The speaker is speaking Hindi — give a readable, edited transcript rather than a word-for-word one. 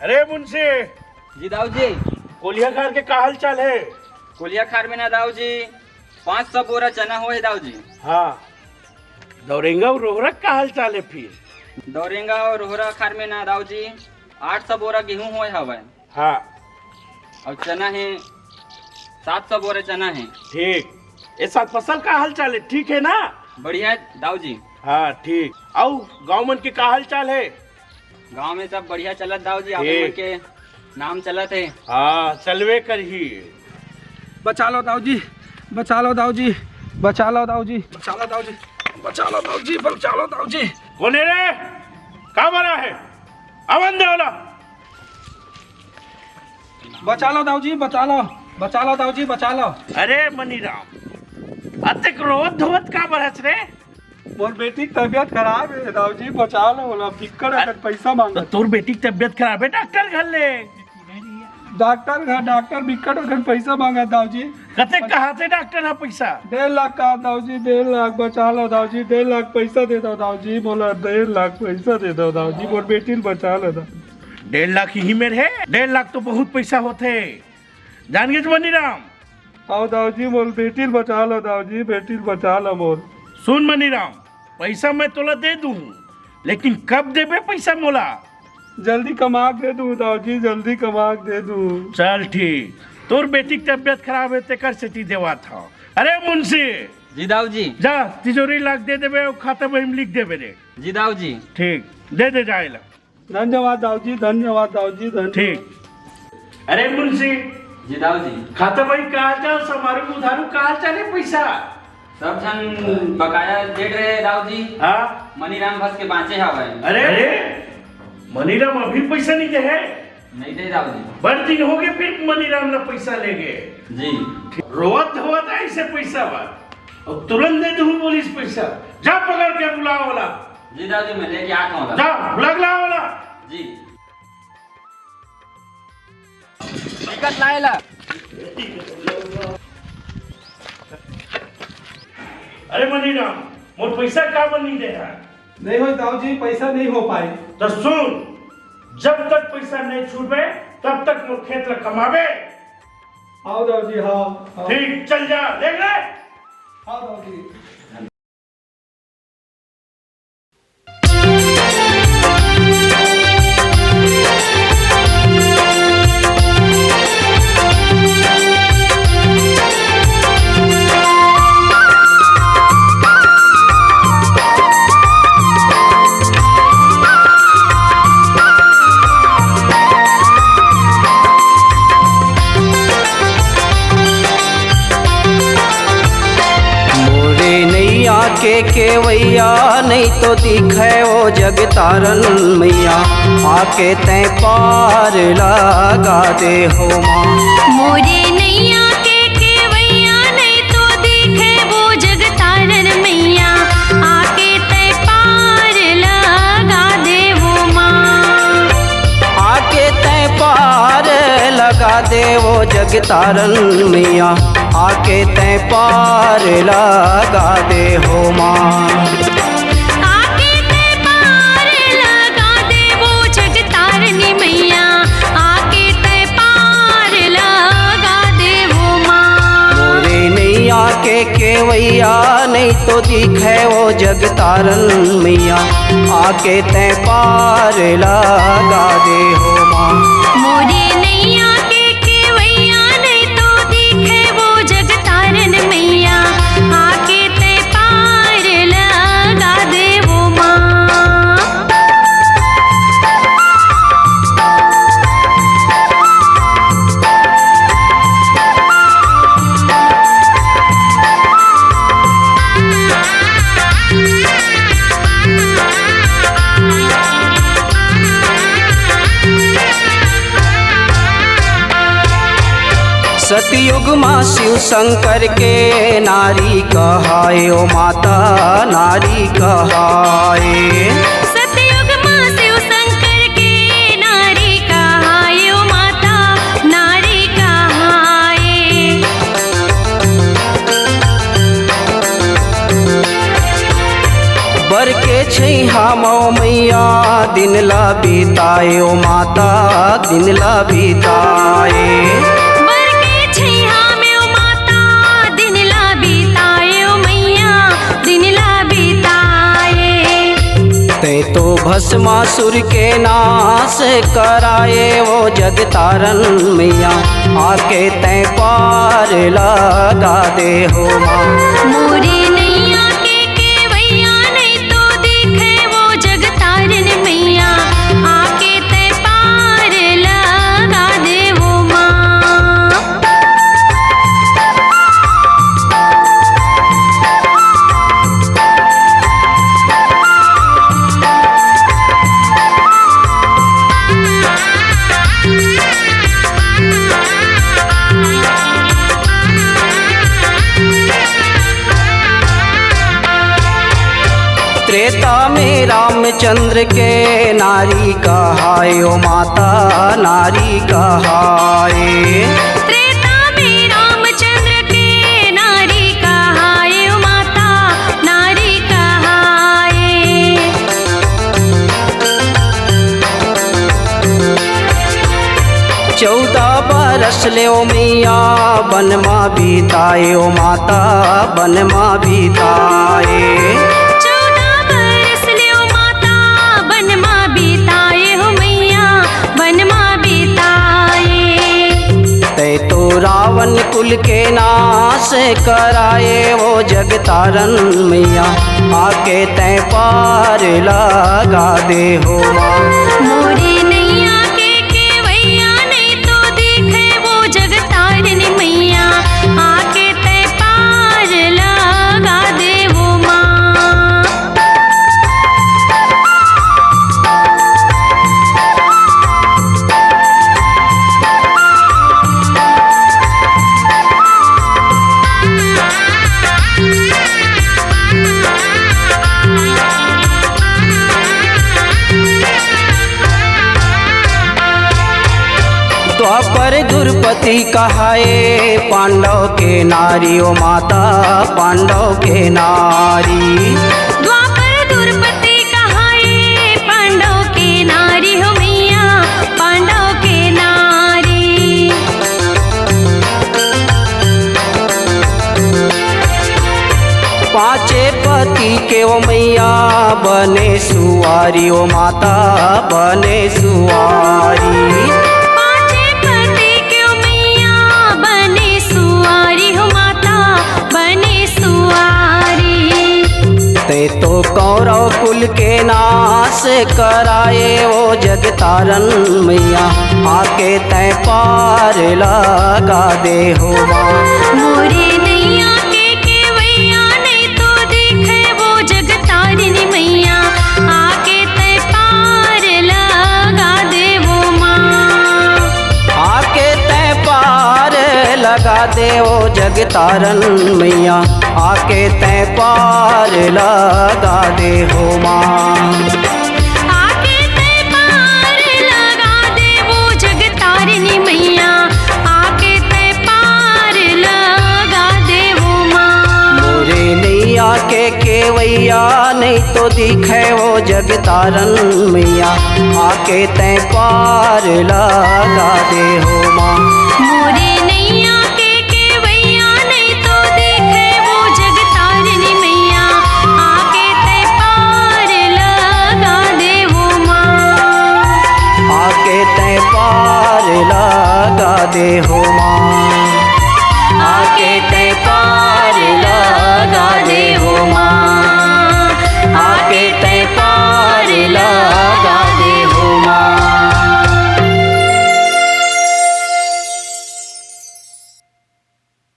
अरे मुंशी जी दाऊ जी। कोलिया खार के का हाल चाल है? कोलिया खार में ना दाऊ जी 500 बोरा चना हो है दाऊ जी। हाँ, दौरेंगा और रोहरा का हाल चाल है फिर? दौरेंगा और रोहरा खार में ना दाऊ जी 800 बोरा गेहूं होए हवे। हाँ, और चना है 700 बोरा चना है। ठीक। ये साथ फसल का हाल चाल है? ठीक है ना? बढ़िया दाऊ जी। हाँ ठीक। आओ गाँव मन के का हाल चाल है? गांव में सब बढ़िया चलत दाऊ जी। आपन मन के नाम चलत है। हाँ चलवे कर ही। बचा लो दाऊ जी, बचा लो दाऊ जी, बचा लो दाऊ जी, बचा लो दाऊ जी, बचा लो दाऊ जी, बचा लो दाऊ जी। कोने रे का बना है? अवन दे वाला। बचा लो दाऊ जी, बचा लो, बचा लो दाऊ जी, बचा लो। अरे मनीराम अतक रोवत धोवत का बरस रे? मोर बेटी की तबीयत खराब है दाऊ जी, बचा लो। बोला फिक्कर अगर पैसा मांगा तो तोर बेटी की तबीयत खराब है, डॉक्टर घर ले। डॉक्टर बिकट अगर पैसा मांगा दाऊ जी। कते कहा थे डॉक्टर है पैसा? 1.5 लाख का दाऊ जी, 1.5 लाख। बचा लो दाऊ जी, 1.5 लाख पैसा दे दो दाऊ जी। बोला 1.5 लाख पैसा दे दो दाऊ जी, मोर बेटी ने बचा लो दाऊ। 1.5 लाख ही मेरे है। 1.5 लाख तो बहुत पैसा होते। जान गए मनीराम? आओ दाऊ जी, मोर बेटी ने बचा लो दाऊ जी, बेटी ने बचा लो मोर। सुन मनीराम, पैसा मैं तोला दे दूं, लेकिन कब देबे पैसा मोला? जल्दी कमा के दे दूँ दाऊ जी, जल्दी कमा के दे दूँ। चल ठीक। तोर बेटी की तबीयत खराब है तेकर सेती देवा था। अरे मुंशी जी दाऊ जी। जा तिजोरी लाख दे देबे और खाता में लिख देबे रे। जी दाऊ जी। ठीक, दे दे जाएला। धन्यवाद दाऊ जी, धन्यवाद दाऊ जी, धन्यवाद। ठीक। अरे मुंशी जी दाऊ जी। खाता भाई कहा जाओ समारू उधारू कहा चले पैसा? सब जन बकाया डेट रहे दाऊ जी। हाँ मनीराम भस के बाँचे हवे। अरे मनीराम अभी पैसा नहीं दे है? नहीं दे दाऊ जी। बड़ दिन हो गए फिर मनीराम ना पैसा ले गए। जी। रोवत धोवत ऐसे पैसा बा और तुरंत दे दूँ बोलिस पैसा। जा पकड़ के बुलाओ वाला। जी दाऊ जी मैं लेके आता हूँ। जा बुला के लाओ वाला। जी। टिकट लाएला। अरे मनीराम मोर पैसा का नहीं दे रहा? नहीं हो दाऊ जी, पैसा नहीं हो पाई। तो सुन, जब तक पैसा नहीं छूटे तब तक मोर खेत ला कमावे। आओ दाऊ जी, हाँ ठीक, चल जा देख ले। हाँ दाऊ जी। के केवैया नहीं तो दिखे वो जग तारन मैया, आके तै पार लगा दे हो माँ। मोरे नैया के केवैया नहीं तो दिखे वो जग तारन मैया, आके तै पार लगा दे वो माँ। आके तै पार लगा दे वो जग तारन मैया, आके तै पार लगा दे हो माँ। आके तै पार लगा दे वो जग तारनी मैया, आके तै पार लगा दे वो माँ। मोरे नैया के केवैया नहीं तो दिखे वो जग तारन मैया, आके तै पार लगा दे हो माँ। मोरे नैया के केवैया नहीं तो दिखे वो जग तारन मैया, आके तै पार लगा दे वो माँ। सतयुग माँ शिव शंकर के नारी कहाए ओ माता नारी कहाए। सतयुग माँ शिव शंकर के नारी कहाए ओ माता नारी कहाए। बर के छैहा मौ मैया दिन ला बीताए ओ माता दिन ला बीताए। बर के छैया में ओ माता दिन ला बीताए ओ मैया दिन ला बीताए। ते तो भस्मासुर के नाश कराए वो जगतारन मैया आके तैं पार लगा दे हो माँ। मोरे नैया के केवैया नहीं तो दिखे वो जगतारन मैया आके ते पार लगा दे वो माँ। त्रेता में रामचंद्र के नारी कहाए ओ माता नारी कहाए। त्रेता में रामचंद्र के नारी कहाए ओ माता नारी कहाए। 14 बरस ले ओ मैया वन माँ बीताए ओ माता वन माँ बीताए। 14 बरस ले ओ माता वन माँ बीताए हो मैया वन माँ बीताए। ते तो रावण कुल के नाश कराए वो जगतारन मैया आके तैं पार लगा दे हो माँ। मोरे नैया के केवैया नहीं तो दिखे वो जगतारन मैया आके ते पार लगा दे वो माँ। द्वापर दुर्पति कहाए पांडव के नारी ओ माता पांडव के नारी। द्वापर दुर्पति कहाए पांडव के नारी हो मैया पांडव के नारी। 5 पति के ओ मैया बने सुवारी ओ माता बने सुवारी। 5 पति के ओ मैया बने सुवारी हो माता बने सुवारी। ते तो कौरव कुल के नाश कराए वो जगतारन मैया आके तैं पार लगा दे हो माँ। मोरे नैया के केवैया नहीं तो दिखे वो जगतारन मैया आके ते पार लगा दे वो माँ। आके तैं पार लगा दे वो जगतारन मैया आके तैं पार लगा दे हो माँ। आके ते पार लगा दे वो जगतारन मैया आके ते पार लगा दे वो माँ। मोरे नैया के केवैया नहीं तो दिखे वो जगतारन मैया आके तैं पार लगा दे हो माँ। मोरे नैया के केवैया नहीं तो दिखे वो जगतारन मैया आके ते पार लगा दे वो माँ। आके तैं पार लगा दे हो